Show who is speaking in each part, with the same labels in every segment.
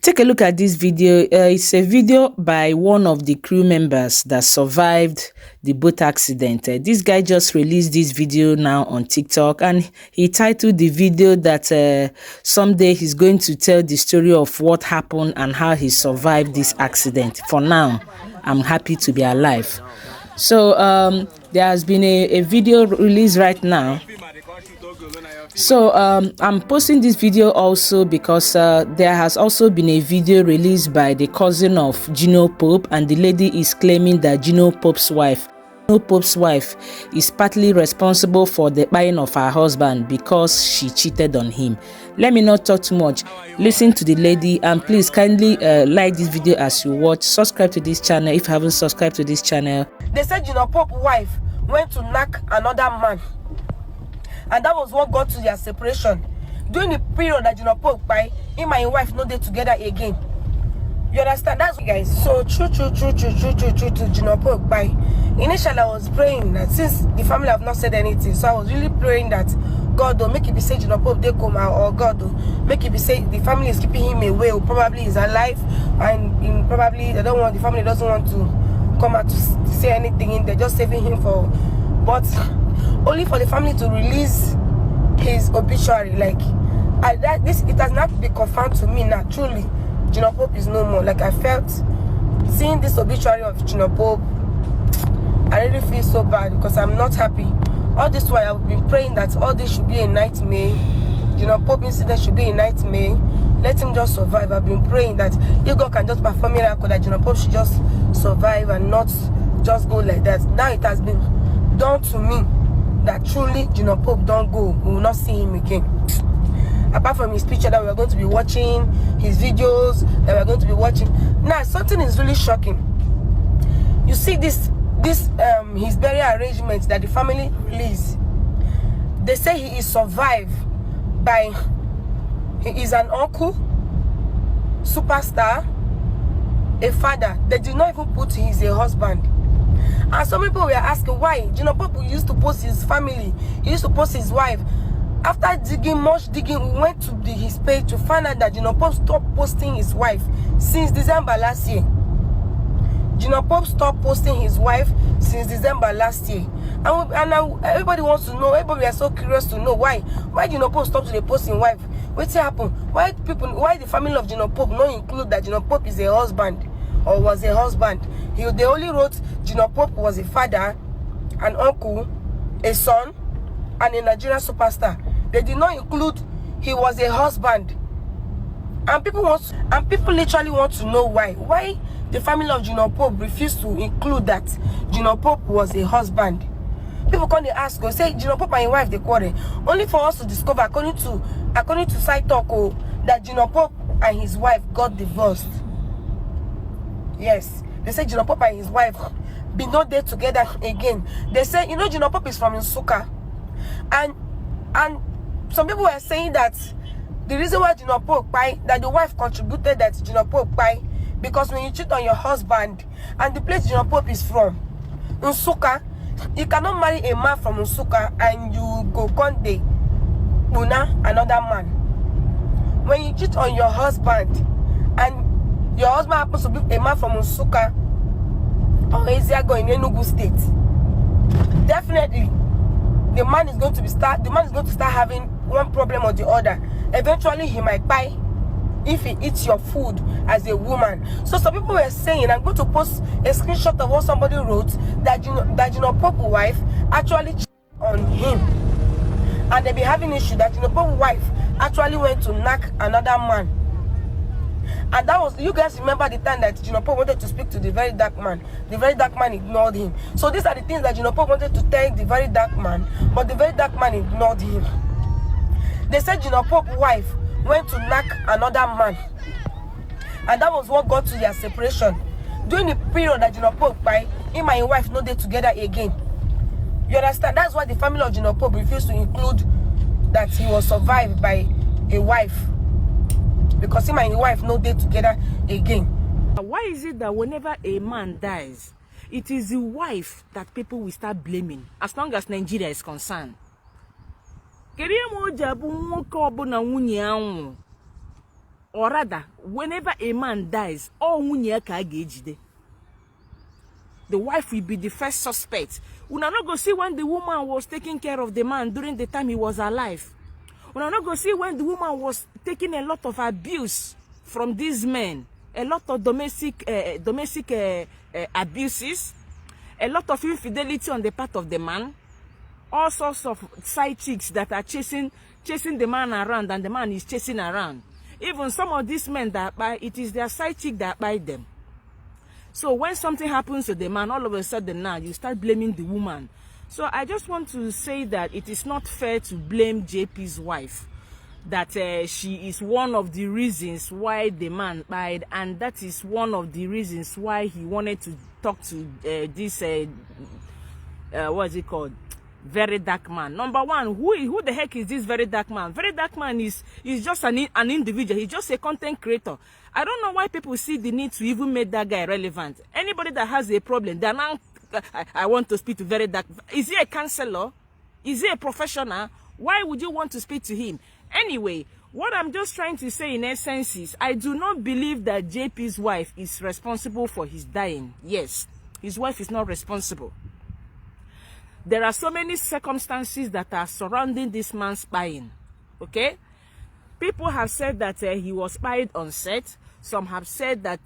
Speaker 1: Take a look at this video. It's a video by one of the crew members that survived the boat accident. This guy just released this video now on TikTok, and he titled the video that someday he's going to tell the story of what happened and how he survived this accident. For now, I'm happy to be alive. So there has been a video released right now. So I'm posting this video also because there has also been a video released by the cousin of Gino Pope, and the lady is claiming that Gino Pope's wife is partly responsible for the buying of her husband because she cheated on him. Let me not talk too much. Listen to the lady, and please kindly like this video as you watch. Subscribe to this channel if you haven't subscribed to this channel.
Speaker 2: They said Gino Pope's wife went to knack another man, and that was what got to their separation. During the period that Gino Pope buy, him and his wife no they together again. You understand? That's guys. So true to Gino Pope buy. Initially I was praying that since the family have not said anything, so I was really praying that God will make it be say Gino Pope they come out, or God will make it be say the family is keeping him away, or probably is alive, and probably they don't want, the family doesn't want to come out to say anything in, they're just saving him for, but only for the family to release his obituary. Like it has not been confirmed to me now. Truly, Gino Pope is no more. Like I felt seeing this obituary of Gino Pope, I really feel so bad because I'm not happy. All this while I've been praying that all this should be a nightmare. Gino Pope incident should be a nightmare. Let him just survive. I've been praying that if God can just perform a miracle, that Gino Pope should just survive and not just go like that. Now it has been done to me that truly Gino Pope don't go. We will not see him again. Apart from his picture that we are going to be watching, his videos that we are going to be watching. Now something is really shocking. You see this his burial arrangement that the family released. They say he is survived by, he is an uncle, superstar, a father. They did not even put he is a husband. And some people were asking why Gino Pope used to post his family, he used to post his wife. After digging, much digging, we went to his page to find out that Gino Pope stopped posting his wife since December last year. Gino Pope stopped posting his wife since December last year. And now everybody wants to know, everybody are so curious to know why Gino Pope stopped posting wife. What's happened? Why the family of Gino Pope not include that Gino Pope is a husband or was a husband? They only wrote Gino Pope was a father, an uncle, a son, and a Nigerian superstar. They did not include he was a husband. And people literally want to know why the family of Gino Pope refused to include that Gino Pope was a husband. People come, they ask, go say Gino Pope and his wife they quarrel, only for us to discover according to side talk that Gino Pope and his wife got divorced. Yes, they say Gino Pope and his wife be not there together again. They say, you know, Gino Pope is from Nsukka, and some people were saying that the reason why Gino Pope buy, that the wife contributed that Gino Pope buy, because when you cheat on your husband, and the place Gino Pope is from, Nsukka, you cannot marry a man from Nsukka and you go Conde, Una, another man. When you cheat on your husband, and your husband happens to be a man from Nsukka or Eziago in Enugu State, definitely the man is going to start having one problem or the other. Eventually he might buy if he eats your food as a woman. So some people were saying, I'm going to post a screenshot of what somebody wrote, that Gino Pope's wife actually cheated on him, and they be having issue that Gino Pope's wife actually went to knack another man. And that was, you guys remember the time that Gino Pope wanted to speak to the very dark man. The very dark man ignored him. So these are the things that Gino Pope wanted to tell the very dark man, but the very dark man ignored him. They said Gino Pope's wife went to knack another man, and that was what got to their separation. During the period that Gino Pope buy, him and his wife no they together again. You understand? That's why the family of Gino Pope refused to include that he was survived by a wife, because him and his wife no they together again.
Speaker 1: Why is it that whenever a man dies, it is the wife that people will start blaming, as long as Nigeria is concerned? or rather, whenever a man dies, all the wife will be the first suspect. We not go see when the woman was taking care of the man during the time he was alive. We not go see when the woman was taking a lot of abuse from these men, a lot of domestic abuses, a lot of infidelity on the part of the man, all sorts of side chicks that are chasing the man around, and the man is chasing around. Even some of these men that buy, it is their side chick that buy them. So when something happens to the man, all of a sudden now you start blaming the woman. So I just want to say that it is not fair to blame JP's wife, that she is one of the reasons why the man died, and that is one of the reasons why he wanted to talk to this what is it called, very dark man. Number one, who the heck is this very dark man? Very dark man is just an individual. He's just a content creator. I don't know why people see the need to even make that guy relevant. Anybody that has a problem, they're now, I want to speak to very dark. Is he a counselor? Is he a professional? Why would you want to speak to him? Anyway, what I'm just trying to say in essence is, I do not believe that JP's wife is responsible for his dying. Yes, his wife is not responsible. There are so many circumstances that are surrounding this man's dying. Okay? People have said that he was spied on set. Some have said that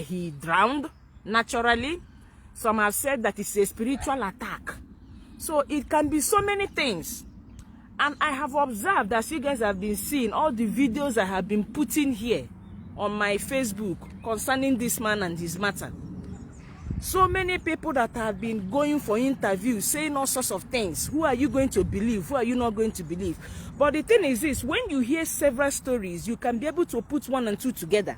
Speaker 1: he drowned naturally. Some have said that it's a spiritual attack. So it can be so many things. And I have observed, as you guys have been seeing, all the videos I have been putting here on my Facebook concerning this man and his matter. So many people that have been going for interviews, saying all sorts of things. Who are you going to believe? Who are you not going to believe? But the thing is this, when you hear several stories, you can be able to put one and two together.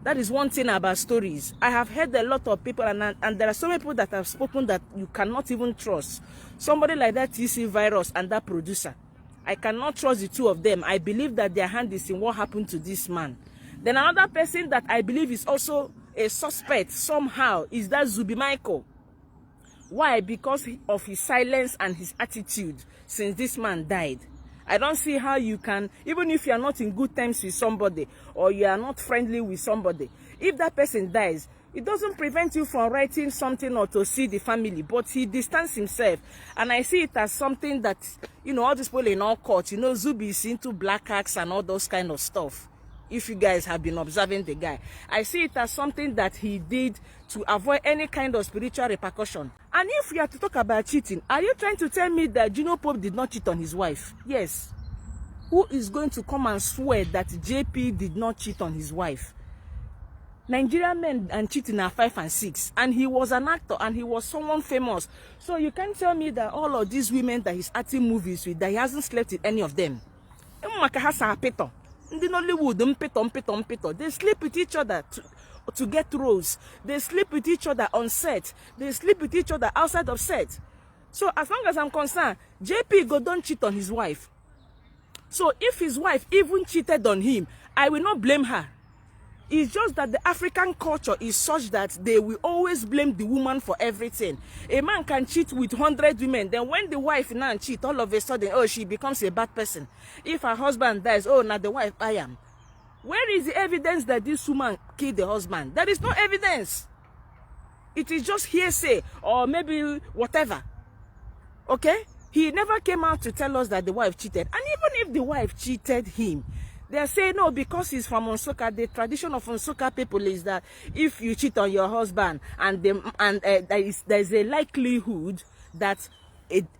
Speaker 1: That is one thing about stories. I have heard a lot of people, and there are so many people that have spoken that you cannot even trust. Somebody like that TC Virus and that producer. I cannot trust the two of them. I believe that their hand is in what happened to this man. Then another person that I believe is also a suspect somehow is that Zubi Michael. Why? Because of his silence and his attitude since this man died. I don't see how you can, even if you are not in good terms with somebody or you are not friendly with somebody, if that person dies, it doesn't prevent you from writing something or to see the family, but he distanced himself. And I see it as something that, you know, all these people in all court, you know, Zubi is into black acts and all those kind of stuff. If you guys have been observing the guy, I see it as something that he did to avoid any kind of spiritual repercussion. And if we are to talk about cheating, are you trying to tell me that Juno Pope did not cheat on his wife? Yes. Who is going to come and swear that JP did not cheat on his wife? Nigerian men and cheating are 5 and 6, and he was an actor and he was someone famous. So you can't tell me that all of these women that he's acting movies with, that he hasn't slept with any of them. In Nollywood, they sleep with each other to get roles. They sleep with each other on set. They sleep with each other outside of set. So as long as I'm concerned, JP go don't cheat on his wife. So if his wife even cheated on him, I will not blame her. It's just that the African culture is such that they will always blame the woman for everything. A man can cheat with 100 women. Then when the wife now cheat, all of a sudden, oh, she becomes a bad person. If her husband dies, oh, now the wife, I am. Where is the evidence that this woman killed the husband? There is no evidence. It is just hearsay or maybe whatever. Okay? He never came out to tell us that the wife cheated. And even if the wife cheated him, they say no, because he's from Nsukka. The tradition of Nsukka people is that if you cheat on your husband and there is a likelihood that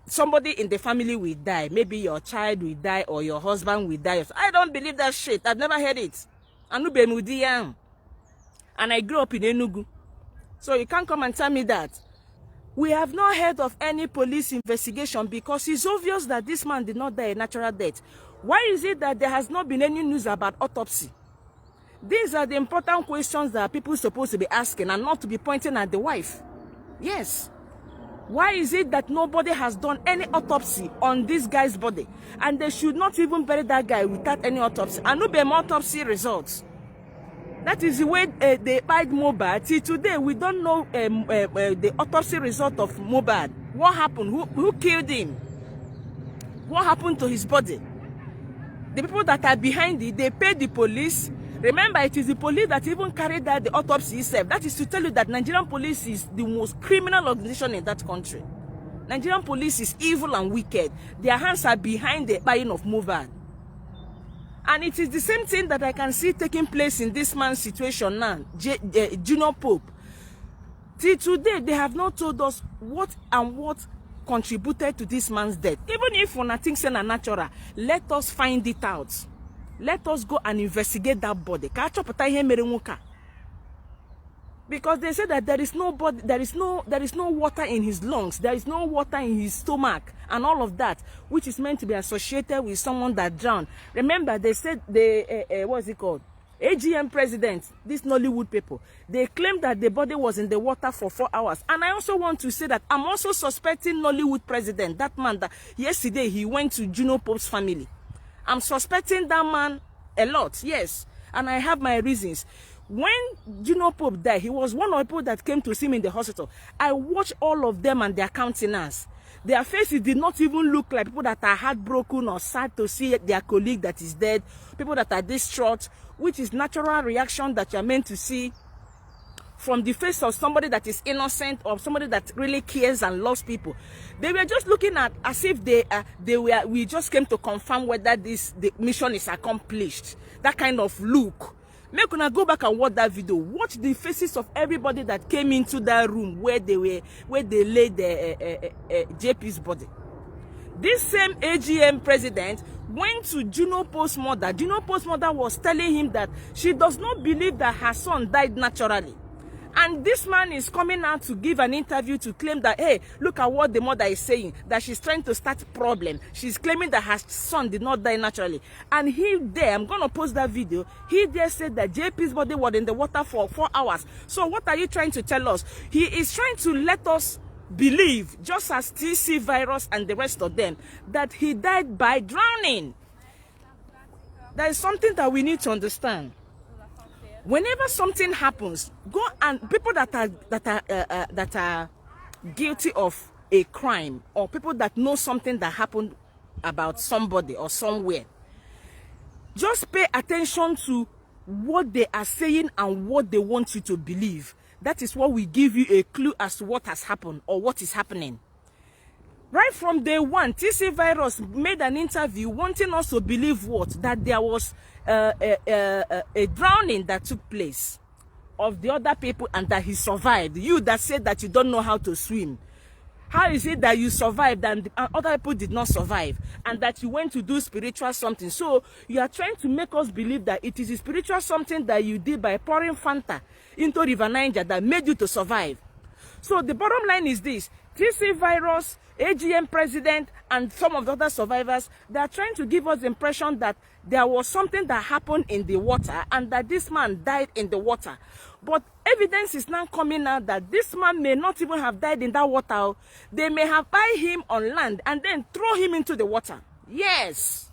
Speaker 1: somebody in the family will die. Maybe your child will die or your husband will die. I don't believe that shit. I've never heard it. And I grew up in Enugu. So you can't come and tell me that. We have not heard of any police investigation because it's obvious that this man did not die a natural death. Why is it that there has not been any news about autopsy? These are the important questions that people are supposed to be asking and not to be pointing at the wife. Yes. Why is it that nobody has done any autopsy on this guy's body? And they should not even bury that guy without any autopsy. And no be autopsy results. That is the way they buried Mohbad. Till today, we don't know the autopsy result of Mohbad. What happened? Who killed him? What happened to his body? The people that are behind it, they pay the police. Remember, it is the police that even carried out the autopsy itself. That is to tell you that Nigerian police is the most criminal organization in that country. Nigerian police is evil and wicked. Their hands are behind the buying of Mohbad. And it is the same thing that I can see taking place in this man's situation now, Junior Pope. Till today, they have not told us what contributed to this man's death. Even if one thinks it's natural, let us find it out. Let us go and investigate that body. Because they say that there is no body, there is no water in his lungs, there is no water in his stomach, and all of that, which is meant to be associated with someone that drowned. Remember, they said what's it called? AGM president, these Nollywood people, they claimed that the body was in the water for 4 hours. And I also want to say that I'm also suspecting Nollywood president, that man that yesterday he went to Juno Pope's family. I'm suspecting that man a lot, yes. And I have my reasons. When Juno Pope died, he was one of the people that came to see me in the hospital. I watched all of them and their countenance. Their faces did not even look like people that are heartbroken or sad to see their colleague that is dead, people that are distraught, which is natural reaction that you're meant to see from the face of somebody that is innocent or somebody that really cares and loves people. They were just looking at as if we just came to confirm whether the mission is accomplished. That kind of look. Make una go back and watch that video. Watch the faces of everybody that came into that room where they laid JP's body. This same AGM president went to Juno Pope's mother. Juno Pope's mother was telling him that she does not believe that her son died naturally. And this man is coming out to give an interview to claim that, hey, look at what the mother is saying, that she's trying to start a problem. She's claiming that her son did not die naturally. And he there, I'm going to post that video, he there said that JP's body was in the water for 4 hours. So what are you trying to tell us? He is trying to let us believe, just as TC virus and the rest of them, that he died by drowning. There is something that we need to understand. Whenever something happens, go and people that are guilty of a crime, or people that know something that happened about somebody or somewhere, just pay attention to what they are saying and what they want you to believe. That is what will give you a clue as to what has happened or what is happening. Right from day one, TC virus made an interview wanting us to believe what? That there was a drowning that took place of the other people and that he survived. You that said that you don't know how to swim. How is it that you survived and other people did not survive? And that you went to do spiritual something. So you are trying to make us believe that it is a spiritual something that you did by pouring Fanta into River Niger that made you to survive. So the bottom line is this. TC virus, AGM president, and some of the other survivors, they are trying to give us the impression that there was something that happened in the water and that this man died in the water. But evidence is now coming out that this man may not even have died in that water. They may have tied him on land and then throw him into the water. Yes.